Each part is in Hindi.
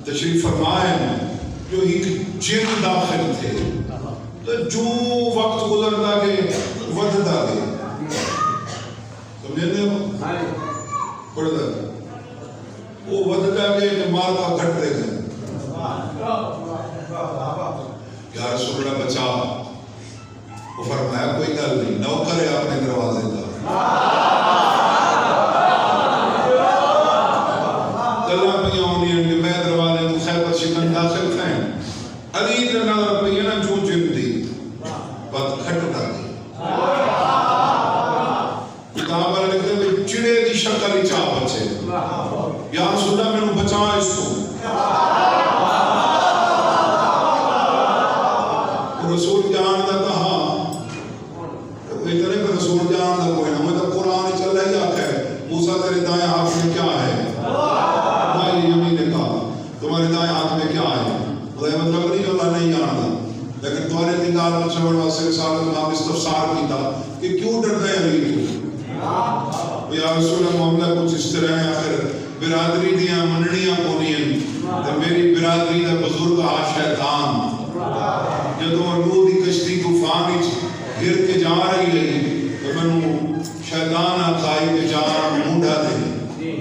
तशरीफ फरमाए जो एक जिन दाखिल थे तो जो वक्त गुजरता गए वधता गए समझे पढ़ता वो वधता गए तो माल का घटते गए यार सुनना बचा वो फरमाया कोई गल नहीं नौकर है अपने दरवाजे का गल्ला पे आनी है मैं दरवाजे को खैबर शिकन दाखिल थे अली के नजर पे ना जो जिंदी बस खटता गई किताब वाले लिखते हैं चिड़े की शक्ल ही चाह बचे यार सुनना मैंने बचा इसको रसूल जान दा कहा इतने पर रसूल जान दा कोई ना मतलब कुरान चल रहा है आखिर मूसा तेरे दाएं हाथ में क्या है भाई यमी ने कहा तुम्हारे दाएं हाथ में क्या है खुदा मतलब नहीं अल्लाह नहीं जानता लेकिन तुम्हारे दीदार में चढ़ वास्ते साल में इस्तफसार कीता कि क्यों डरते हैं अली तू या रसूल मामला कुछ इस तरह है आखिर बिरादरी दियां मननियां कोनियां ते मेरी बिरादरी दा बुजुर्ग आ शैतान जदों नूह दी कश्ती तूफान विच गिर के जा रही है तो मैनू शैतान आखाई के जा मुंडा दे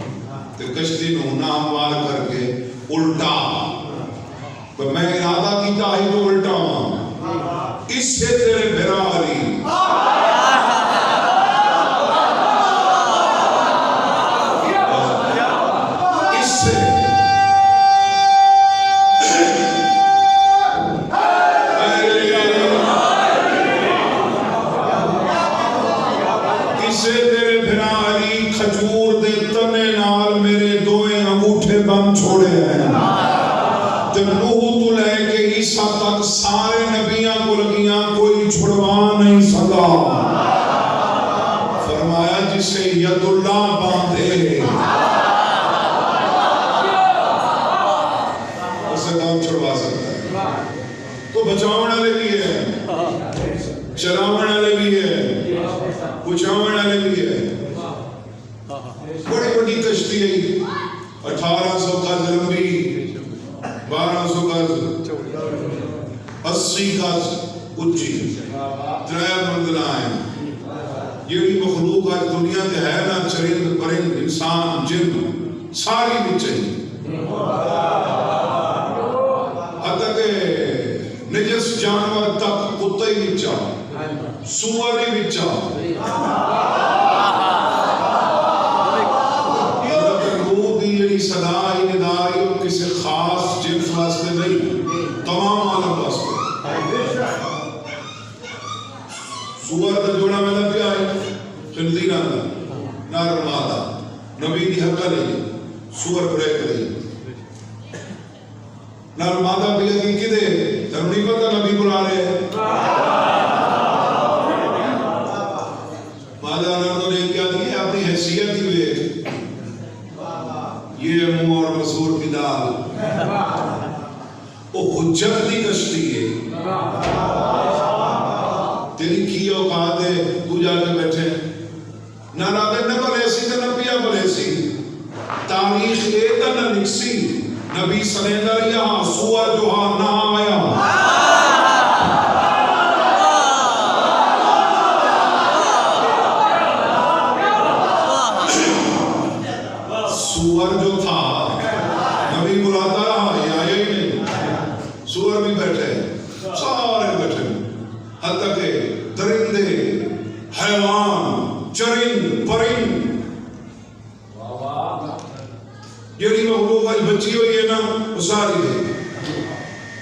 ते कश्ती नू नामवार करके उल्टा तो मैं इरादा कीता ही तो उल्टा इससे तेरे बिरा अली छोड़े हैं तो नूह तो लेके ईसा तक सारे नबियां को लगियां कोई छुड़वा नहीं सका फरमाया जिसे यदुल्लाह बांधे उसे कौन छुड़वा सकता है तो बचावन वाले भी है चलावन वाले भी है बुझावन वाले भी है बड़ी बड़ी कश्ती है 1800 गज लंबी 1200 गज 80 गज ऊंची 3 मंजिला है जेड़ी मखलूक आज दुनिया ते है ना चरिंद परिंद इंसान जिन सारी विच है हत्ता के निजस जानवर तक कुत्ते विच सूअर विच सदाई निदाई किसी खास जिन्स वास्ते नहीं तमाम आलम वास्ते सुअर का जोड़ा में लग गया है खंजीरा नार मादा नबी की हक्का नहीं सुअर ब्रेक नहीं नार मादा भी लगी किदे तब नहीं पता नबी बुला रहे हैं मादा ने क्या दी अपनी हैसियत ही वे ये मुंह और मसूर की दाल वो हुज्जत दी कश्ती है तेरी की औकात है तू जाके बैठे ना राधे न भले सी न नबिया भले सी तारीख ए ता न लिखसी नबी सलेंदर यहाँ सुअर जो हाँ ना आया सुअर जो था नबी बुलाता रहा ये आया ही नहीं सुअर भी बैठे सारे बैठे हत्ता के दरिंदे हैवान चरिंद परिंद जेड़ी मखलूक आज बची हुई है ना वो सारी है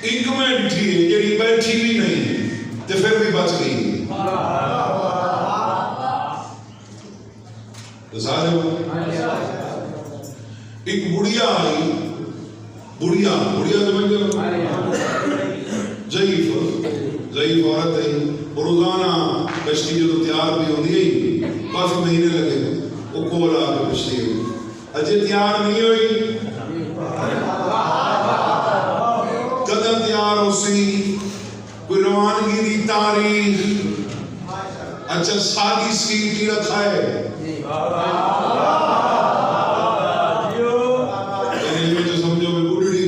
एक में बैठी है जेड़ी बैठी भी नहीं तो फिर भी बच गई तो सारे एक बुढ़िया आई बुढ़िया बुढ़िया तो मैं ज़ईफ औरत है रोजाना कश्ती जो तैयार भी होती है काफी महीने लगे वो कोल आके कश्ती हुई अजय तैयार नहीं हुई कदम तैयार हो सी कोई रवानगी की तारीख अच्छा सादी सीट ही रखा है समझो मैं बुढ़ी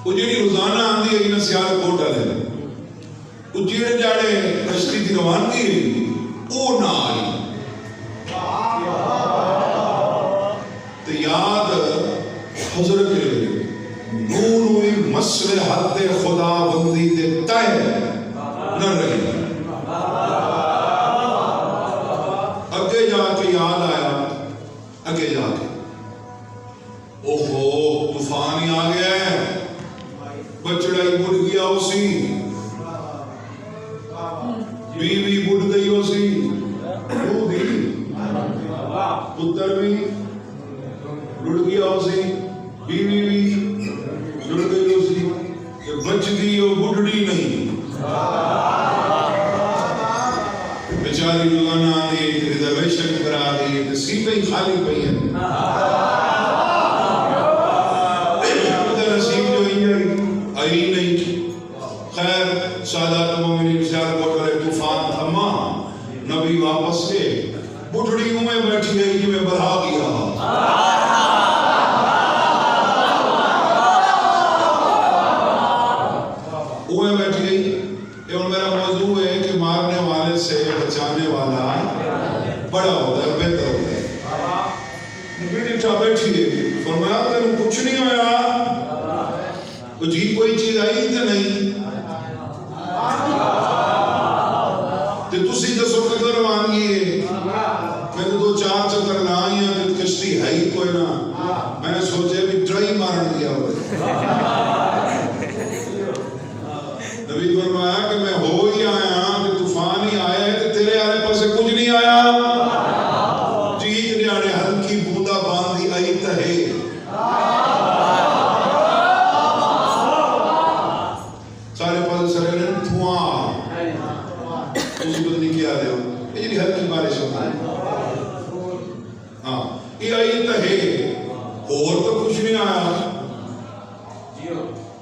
वो जी रोजाना आती है ना सियालकोट वाले वो जेड़े जाड़े कश्ती की रवानगी वो ना आई तो याद हजरत नून मसलहत खुदा बंदी दे तय न रही। अगे जाके याद आया अगे जाके ओहो तूफान ही आ गया है बचड़ा ही बुड़ गया उसी बीवी बुड़ गई उसी पुत्र भी रुड़ गया उसी बीवी भी रुड़ गई उसी बचती वो बुढ़ड़ी नहीं बेचारी रोजाना आती रिजर्वेशन करा दी तो सीटें ही खाली पई हैं नसीब जो आई नहीं। खैर सादात मोमिनीन सियालकोट वाले तूफान थमा नबी वापस गए बुढ़ड़ी में बैठी गई जिमें बढ़ा गया उमें बैठी गई। ये मेरा मौजू है कि मारने वाले से बचाने वाला बड़ा होता है बेहतर होता है। बैठी है फरमाया तेन कुछ नहीं होया जी कोई चीज आई तो नहीं ते तुसी दसो कदर रवानगी है मैं तो 2-4 चक्कर लाई हैं कश्ती है ही कोई ना मैं सोचे भी ट्राई मारन गया नबी फरमाया कि मैं हो ही आया कि तूफान ही आया है कि तेरे आने पर से कुछ नहीं आया जी न्याणे हल्की बूंदा बांधी आई तहे सारे पास सरे धुआं उसी बंदी क्या दे ये जी हल्की बारिश होती है हाँ ये आई तहे और तो कुछ नहीं आया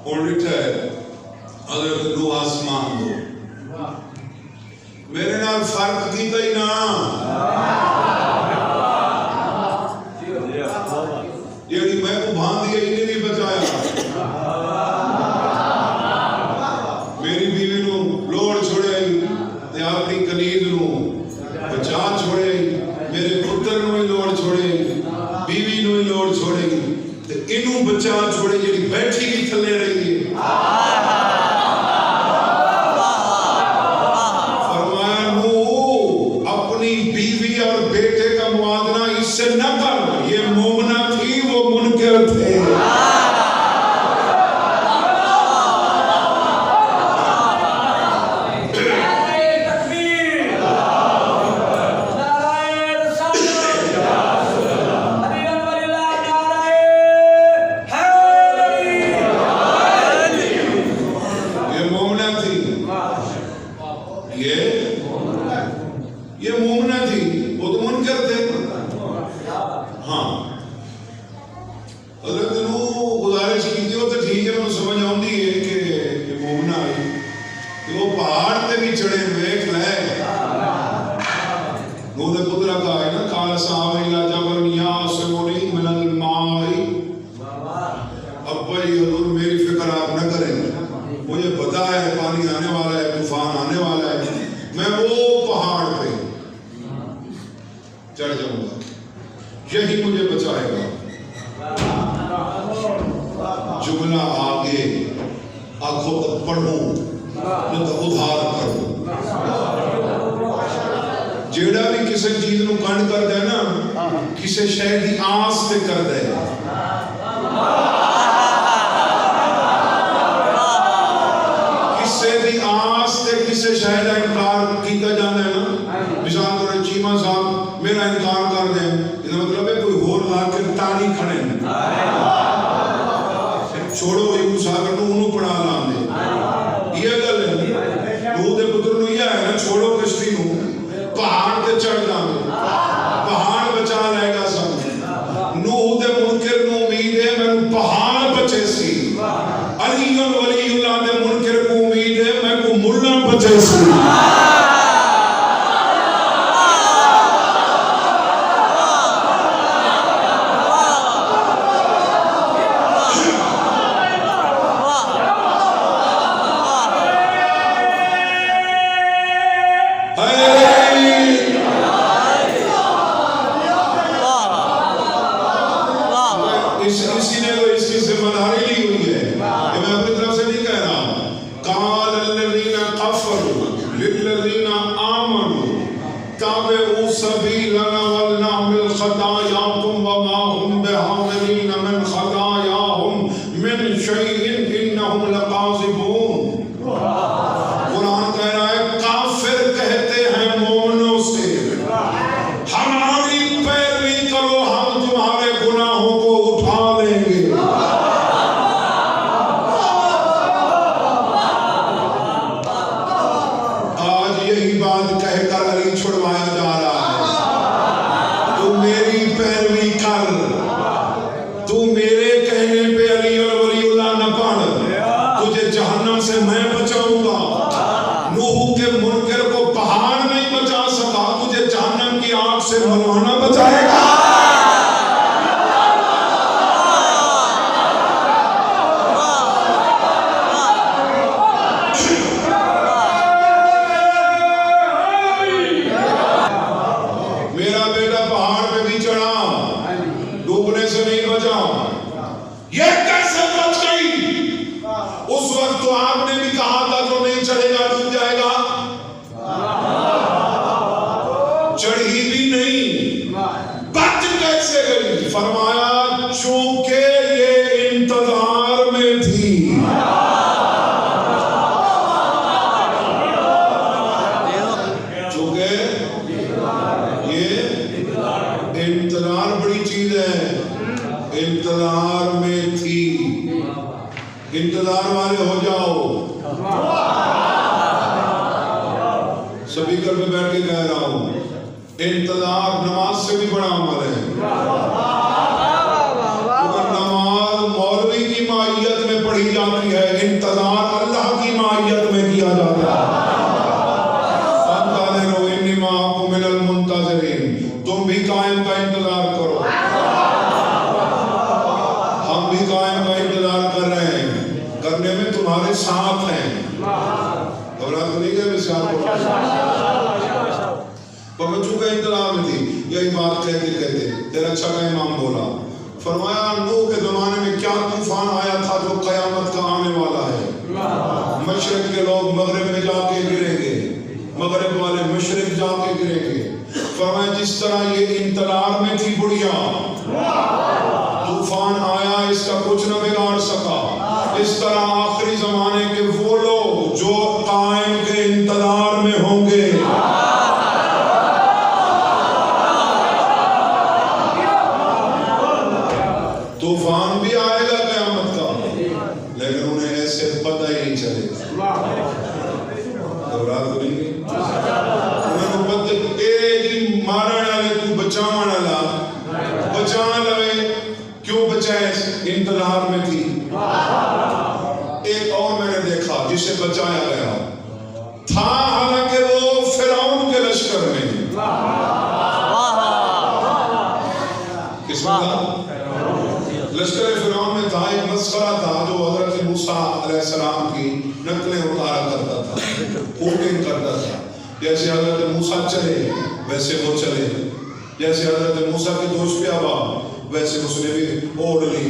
और रिटायर अगर दो आसमान दो मेरे नाल फर्क कीता ही ना ये मैं को बांध दिया इन्हें नहीं बचाया मेरी बीवी नु लोड़ छोड़े ते अपनी कनीज नु बचा छोड़े मेरे पुत्र नु ही लोड़ छोड़े बीवी नु ही लोड़ छोड़े ते इनु बचा छोड़े जेडी बैठी की थले रही है बीवी और बेटे का मुआवजा इससे न कर ये मोमना थी वो मुनकर थे ये मोमना थी ये मोमना थी वो तो मुनकर थे। हाँ हज़रत नूह गुजारिश की थी वो तो ठीक है मैं समझ आऊंगी है कि ये मोमना आई कि वो पहाड़ पे भी चढ़े देख ले नूह ने पुत्र का है ना काल साहब इला जबल यासमुनी मिनल माई अब भाई हुजूर मेरी फिक्र आप न करें मुझे पता है पानी आने वाला है तूफान आने वाला है मैं वो पहाड़ पे चढ़ जाऊंगा यही मुझे बचाएगा। जुमला आगे आंखों तक पढ़ूं न तो उधार करूं जेड़ा भी किसी चीज नु कंड कर दे ना किसी शय दी आस ते कर दे किसी दी आस ते किसी शय दा इनकार किया जाता है ना मिसाल तौर चीमा साहब मेरा इनकार कर दे इसका मतलब है कोई होर ला के ताड़ी खड़े छोड़ो एक सागर नु उनु पड़ा लांदे ये गल है नूह दे पुत्र नु ये है ना छोड़ो कश्ती नु पहाड़ ते चढ़ जाओ पहाड़ बचा लेगा सब नूह दे मुनकर नु उम्मीद है मैं पहाड़ बचे सी अली वलीउल्लाह दे मुनकर को उम्मीद है मैं को मुल्ला बचे सी इन्नहुम लकाज़िबून। कुरान कह रहा है काफिर कहते हैं मोमिनों से हमारी पैरवी करो, हम तुम्हारे गुनाहों को उठा लेंगे। आज यही बात कहकर अली छुड़वाया जा रहा है। तू मेरी पैरवी कर, तू मेरे कहने पे अली और वलीउल्लाह न पढ़, तुझे जहन्नम से मैं बचाऊंगा। नूह के मुनकर को पहाड़ नहीं बचा सका, तुझे जहन्नम की आग से मौलाना बचाएगा। मेरा बेटा पहाड़ पे भी चढ़ा, डूबने से नहीं बचा। ये कैसे बच गई? उस वक्त तो आपने भी कहा था जो नहीं चढ़ेगा डूब जाएगा, चढ़ी भी नहीं, बच कैसे गई? फरमाया चूंकि ये इंतजार में थी। चूंकि ये इंतजार बड़ी चीज है, इंतजार में थी। इंतजार वाले हो जाओ। सभी घर पे बैठ के कह रहा हूं, इंतजार नमाज से भी बड़ा अमल है। अगर नमाज मौलवी की माहियत में पढ़ी जाती है, इंतजार अल्लाह की माहियत में किया जाता है। तुम भी कायम का इंतजार करो, हम भी कायम का इंतजार कर रहे हैं, करने में तुम्हारे साथ हैं। घबराहट नहीं गए विचार को बच्चों का इंतजार में थी। यही बात कहते कहते तेरा अच्छा का इमाम बोला, फरमाया नूह के जमाने में क्या तूफान आया था जो कयामत का आने वाला है। मशरिक के लोग मगरिब में जाके गिरेंगे, मगरिब वाले मशरिक जाके गिरेंगे। फरमाया जिस तरह ये इंतजार में थी बुढ़िया, तूफान आया इसका कुछ न बिगाड़ सका, इस तरह आखिरी जमाने के वो लोग जो कायम के इंतजार में होंगे, तूफान भी आएगा क़यामत का, लेकिन उन्हें ऐसे पता ही नहीं चलेगा। घबराहट करेंगे उन्हें पता तेरी मारने वाले तू बचाने वाला बचा लवे, क्यों बचाए? इंतजार में थी। एक और मैंने देखा जिसे बचाया गया था, हालांकि वो फिरौन के लश्कर में। किसमें था? लश्कर फिरौन में था। एक मस्करा था जो हजरत मूसा अलैहिस्सलाम की नकलें उतारा करता था, कोटिंग करता था। जैसे हजरत मूसा चले वैसे वो चले, जैसे हजरत मूसा के दोष पे आवा वैसे उसने भी ओढ़ ली,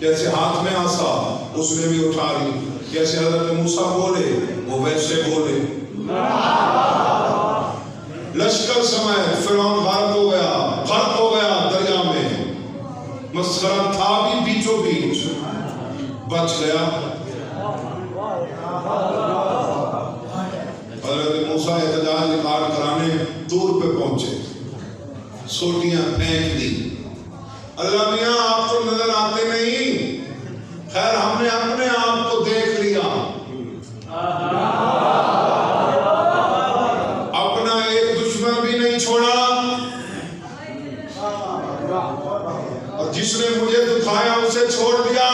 जैसे हाथ में आसा उसने भी उठा ली, जैसे हजरत मूसा बोले वो वैसे बोले। लश्कर समय फिरौन गर्क हो गया दरिया में। मस्करा था भी बीचों बीच, बच गया। हजरत मूसा एहतजाज रिकॉर्ड कराने दूर पे पहुंचे, सोटियां फेंक दी। अल्लाह मियां आप तो नजर आते नहीं, खैर हमने अपने आप को देख लिया, अपना एक दुश्मन भी नहीं छोड़ा, और जिसने मुझे दुखाया उसे छोड़ दिया।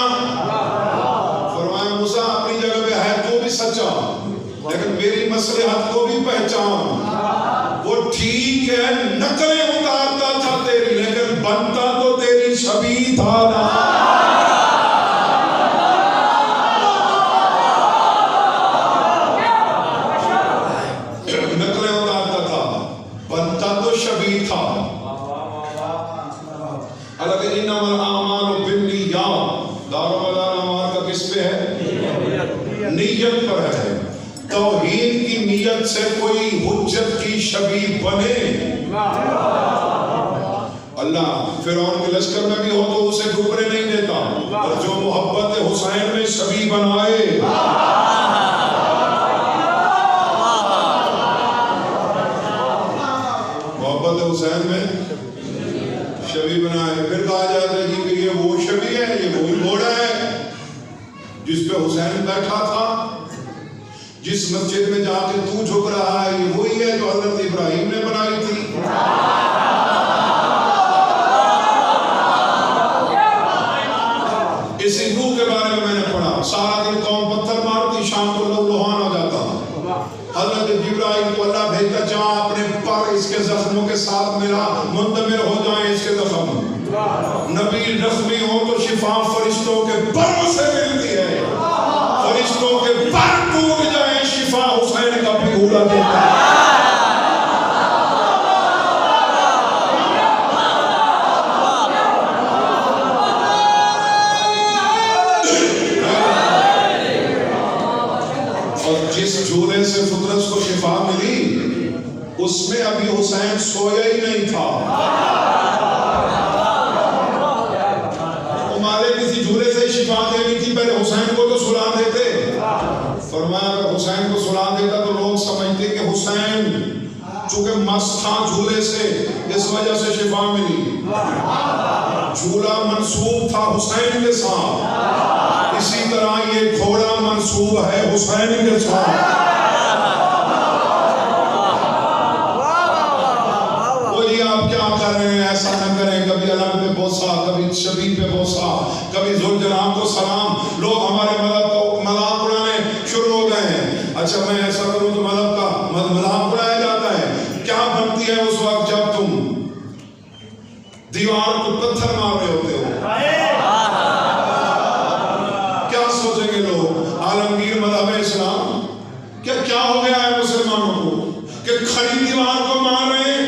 फरमाया मूसा अपनी जगह पे है तो भी सच्चा, लेकिन मेरी मसलहत को भी पहचान। वो ठीक है नकलें उतारता था तेरी, लेकिन बनता तो तेरी छवि था ना। नकलें उतारता था, बनता तो छवि था। अलग इन्नमल आमालु बिन्नियात, दारोमदार अमाल का किस पे है? नीयत पर है। तौहीद की नीयत से कोई हुज्जत की शबीह बने। अल्लाह फिरौन के लश्कर में भी हो तो उसे डूबने नहीं देता, और जो मोहब्बत हुसैन में शबी बनाए, मोहब्बत हुसैन में शबी बनाए। फिर कहा जाता है जी कि ये वो शबी है, ये वही घोड़ा है जिस पे हुसैन बैठा था, जिस मस्जिद में जाके तू झुक रहा है, ये वही है जो हजरत इब्राहिम ने बनाई थी। इसी रूह के बारे में मैंने पढ़ा, सारा दिन कौम पत्थर मारती, शाम को लोग लोहान हो जाता। हजरत जिब्राइल को अल्लाह भेजता, जा अपने पर इसके जख्मों के साथ मेरा मुंतमिर हो जाए इसके जख्म। नबी जख्मी हो तो शिफा फरिश्तों के परों से मिलती है, फरिश्तों के पर टूट जाए शिफा हुसैन का पिघला देता है। और जिस झूले से फितरत को शिफा मिली, उसमें अभी हुसैन सोया ही नहीं था। उमारे किसी झूले से शिफा देनी थी, पहले हुसैन को तो सुला देते। फरमाया अगर हुसैन को सुला देता तो लोग समझते कि हुसैन चूंकि मस्त था झूले से, इस वजह से शिफा मिली। झूला मंसूब था हुसैन के साथ, इसी तरह ये घोड़ा मंसूब है हुसैन के साथ। बोलिए आप क्या कर रहे हैं, ऐसा न करें। कभी अलम पे बोसा, कभी शबी पे बोसा, कभी जुलजलाम को सलाम। लोग हमारे मदद को मजाक उड़ाने शुरू हो गए हैं। अच्छा मैं ऐसा करूं तो मदद का मजाक उड़ाया जाता है। क्या बनती है उस वक्त जब तुम दीवार को पत्थर मार रहे होते हो? क्या सोचेंगे लोग? आलमगीर मज़हब इस्लाम क्या क्या हो गया है मुसलमानों को कि खड़ी दीवार को मार रहे हैं?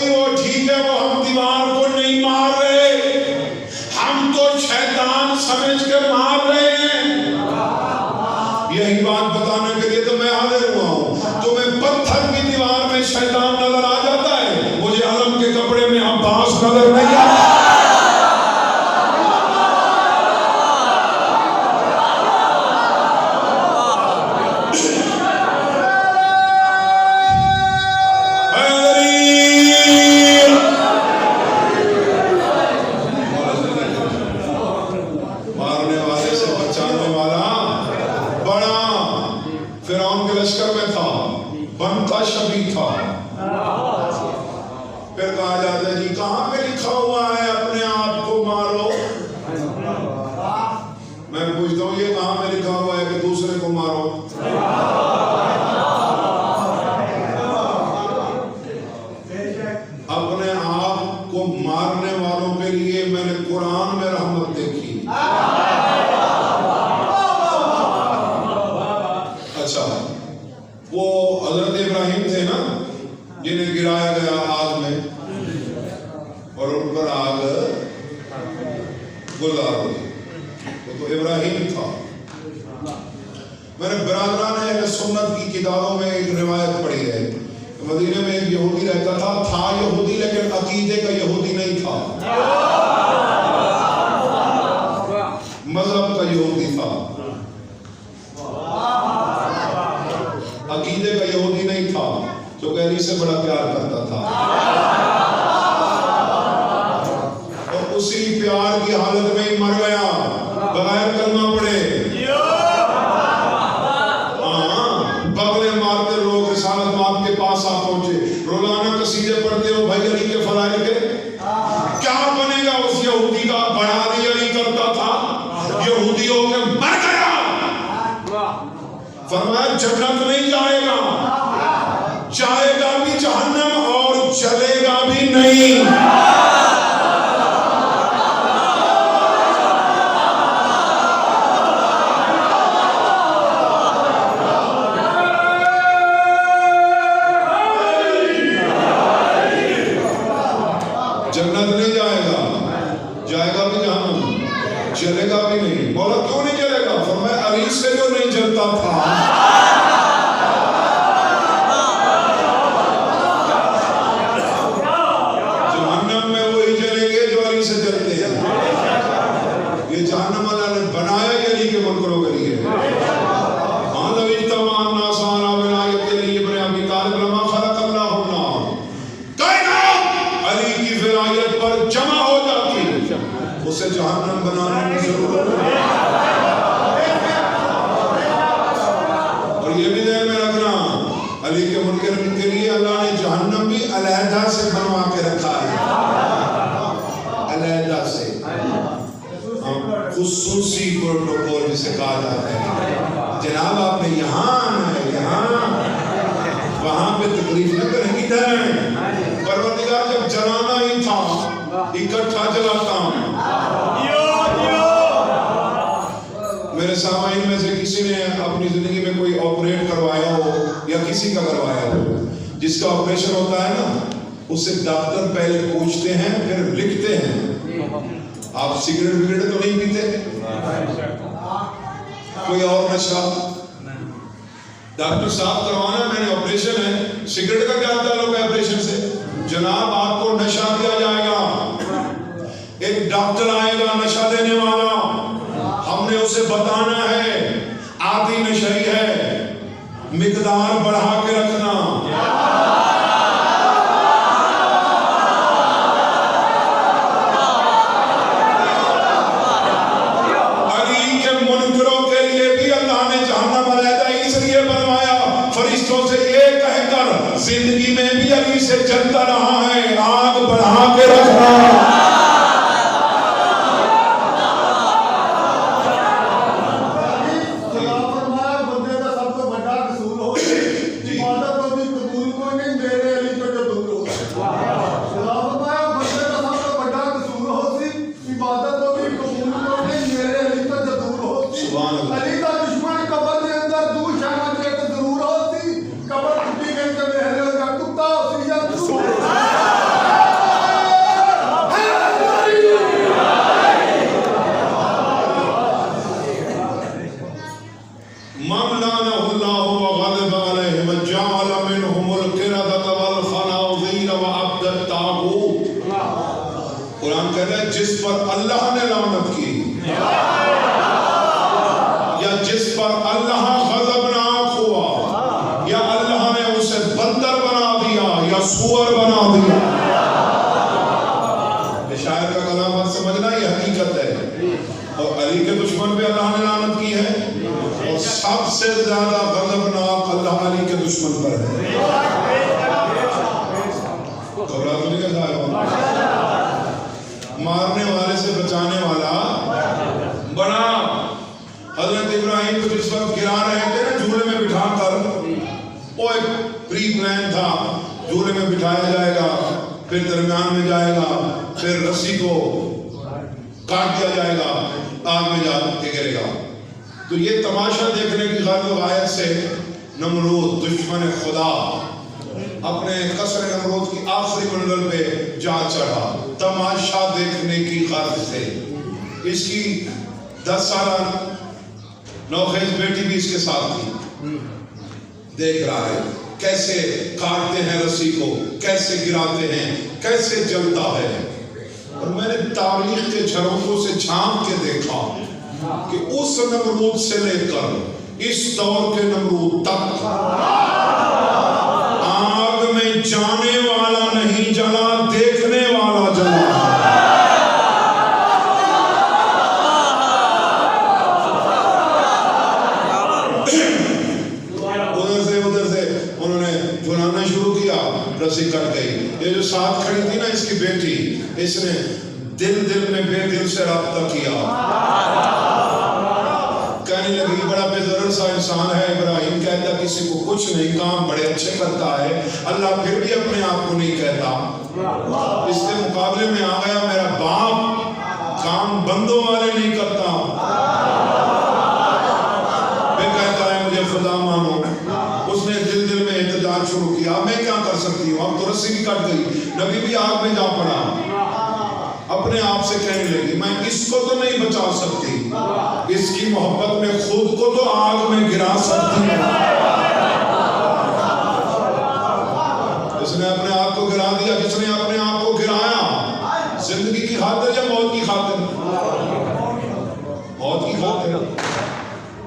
वो ठीक है, वो हम दीवार को नहीं मार रहे, हम तो शैतान समझ के मार रहे हैं। यही बात बताने के लिए तो मैं हाजिर हुआ हूं। तुम्हें पत्थर की दीवार में शैतान नजर आ जाता है, मुझे आलम के कपड़े में अब्बास नजर नहीं आता। फिर कहा जाता है जी कहां पे लिखा हुआ है अपने आप को मारो? मैं पूछता हूं ये कहां पे लिखा हुआ है कि दूसरे को मारो? अपने आप को मारने वालों के लिए मैंने कुरान में रहमत देखी। अच्छा वो हजरत इब्राहिम थे ना जिन्हें गिराया गया आग में और उन पर आग गुलजार हो गई, तो इब्राहिम था। मैंने बरादरान अहले सुन्नत की किताबों में एक रिवायत पढ़ी है, मदीने में एक यहूदी रहता था यहूदी लेकिन अकीदे का यहूदी नहीं था, मजहब का यहूदी था, अकीदे का यहूदी नहीं था, जो गैरी से बड़ा प्यार करता था और उसी प्यार की हालत में ही मर गया बगैर कलमा पड़े। बगले मारते लोग रिसालत बाप के पास आ पहुंचे, रोजाना कसीदे पढ़ते हो भाई अली के फलाइल के। क्या बनेगा उस यहूदी का? बड़ा अली अली करता था, यहूदी होकर मर गया। फरमाया जन्नत नहीं जाएगा, जाएगा भी जहन्नम और चलेगा भी नहीं। जन्नत नहीं जाएगा, जाएगा भी जहन्नम, चलेगा भी नहीं। बोला क्यों नहीं चलेगा? फरमाया अली से जो नहीं जलता था प्रोटोकॉल जिसे कहा जाता है, जनाब आपने यहाँ आना है, यहाँ वहाँ पे तकलीफ न करें, इधर परवरदिगार जब जलाना ही था इकट्ठा जलाता। मेरे सामाइन में से किसी ने अपनी जिंदगी में कोई ऑपरेट करवाया हो या किसी का करवाया हो, जिसका ऑपरेशन होता है ना, उससे डॉक्टर पहले पूछते हैं फिर लिखते हैं। आप सिगरेट विगरेट तो नहीं पीते, कोई और नशा? डॉक्टर साहब करवाना, मैंने ऑपरेशन है, सिगरेट का क्या ताल्लुक है ऑपरेशन से? जनाब आपको नशा दिया जाएगा, एक डॉक्टर आएगा नशा देने वाला, हमने उसे बताना है आदि नशई है, मिकदार बढ़ा के रखना। अली के मुनकरों के लिए भी अल्लाह ने जहन्नम अलहदा इसलिए बनवाया, फरिश्तों से ये कहकर जिंदगी में भी अली से जलता रहा है, आग बढ़ा के रखना। कुरान कहता है जिस पर अल्लाह ने लानत की या जिस पर अल्लाह गज़बनाक हुआ या अल्लाह ने उसे बंदर बना दिया या सूअर बना दिया। शायर का कलाम मत समझना, ये हकीकत है। और अली के दुश्मन पे अल्लाह ने लानत की है, और सबसे ज्यादा गज़बनाक अल्लाह अली के दुश्मन पर है। मारने वाले से बचाने वाला बना। हजरत इब्राहिम को जिस वक्त गिरा रहे थे ना झूले में बिठा कर, वो एक प्री प्लान था, झूले में बिठाया जाएगा, फिर दरमियान में जाएगा, फिर रस्सी को काट दिया जाएगा, आग में जाके गिरेगा। तो ये तमाशा देखने की खातिर आयत से नमरूद दुश्मन खुदा अपने कसर नमरूद की आखिरी मंजिल पे जा चढ़ा, तमाशा देखने की खातिर से। इसकी 10 साल नौखेज बेटी भी इसके साथ थी, देख रहा है कैसे काटते हैं रस्सी को, कैसे गिराते हैं, कैसे जलता है। और मैंने तारीख के झरोखों से झांक के देखा कि उस नमरूद से लेकर इस दौर के नमरूद तक आग में जाने वाला नहीं जला, देखने वाला जला। उधर से उन्होंने झुलाना शुरू किया, रस्सी कट गई। ये जो साथ खड़ी थी ना इसकी बेटी, इसने दिल में बेदिल से राब्ता किया, कहने लगी बड़ा बेदर्द सा इंसान है इब्राहिम, कहता किसी को कुछ नहीं, काम बड़े अच्छे करता है, अल्लाह फिर भी अपने आप को नहीं कहता। इसके मुकाबले में आ गया मेरा बाप, काम बंदों वाले नहीं करता, मैं कहता है मुझे खुदा मानो। उसने दिल में एहतजाज शुरू किया, मैं क्या कर सकती हूँ, अब तो रस्सी भी कट गई, नबी भी आग में जा पड़ा। अपने आप से कहने लगी मैं इसको तो नहीं बचा सकती, इसकी मोहब्बत में खुद को तो आग में गिरा सकती हूँ। इसने अपने आप को गिरा दिया। जिसने अपने आप को गिराया, जिंदगी की खातिर या मौत की खातिर? मौत की खातिर।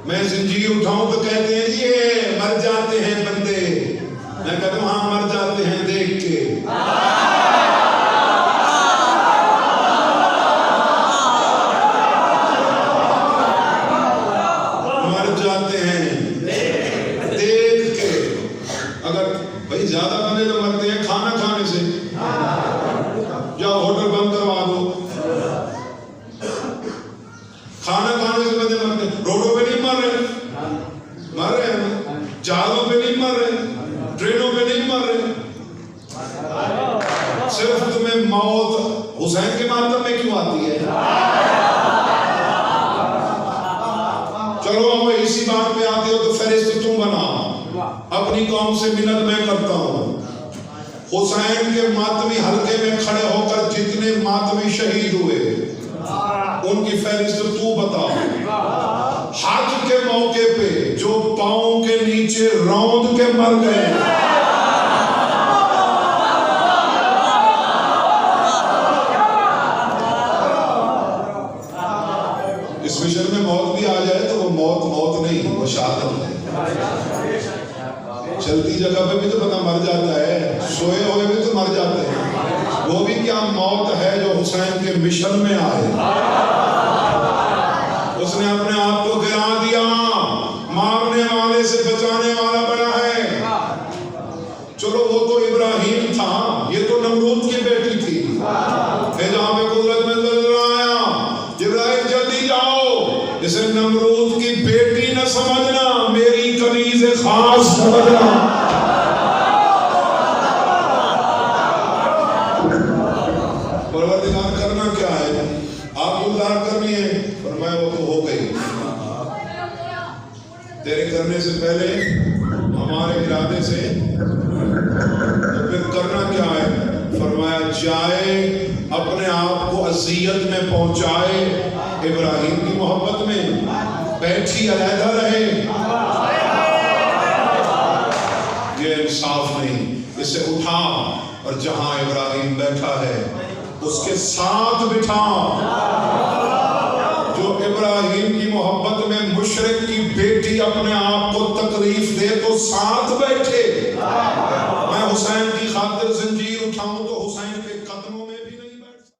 मैं जिंदगी उठाऊं तो कहते हैं जी ये मर जाते हैं बंदे, मैं कहता हूं हाँ मर जाते हैं देख के। ज्यादा बंदे तो मरते हैं खाना खाने से, जाओ होटल बंद करवा दो, खाना खाने से बंदे मरते। चलो अब इसी बात पे आते हो तो फरिश्त तुम बना, अपनी कौम से मिन्नत मैं करता हूँ। हुसैन के मातमी हल्के में खड़े होकर जितने मातमी शहीद हुए उनकी फहरिस्त तू बता। हज के मौके पे जो पांव के नीचे रौंद के मर गए, इस मिशन में मौत भी आ जाए तो वो मौत नहीं, वो शहादत है। चलती जगह पे भी तो बंदा मर जाता है, सोए हुए भी तो मर जाते हैं। वो भी क्या मौत है जो हुसैन के मिशन में आए। उसने अपने आप को गिरा दिया, मारने वाले से बचाने वाला बना है। चलो वो तो इब्राहिम था, ये तो नमरूद की बेटी थी। फिर जहां पे कुदरत में आया, इब्राहिम जल्दी जाओ, इसे नमरूद की बेटी न समझना, मेरी कनीज़ खास समझना। परवरदिगार करना क्या है, आप गुलजार करनी है, फरमाया वो तो हो गई। तेरे करने से पहले हमारे इरादे से, तो फिर करना क्या है, फरमाया जाए अपने आप को अज़ियत में पहुंचाए, इब्राहिम की मोहब्बत में बैठी अलहदा रहे। ये इंसाफ नहीं, इसे उठा और जहां इब्राहिम बैठा है उसके साथ बिठा। जो इब्राहिम की मोहब्बत में मुशरिक की बेटी अपने आप को तकलीफ दे तो साथ बैठे। मैं हुसैन की खातिर जंजीर उठाऊं तो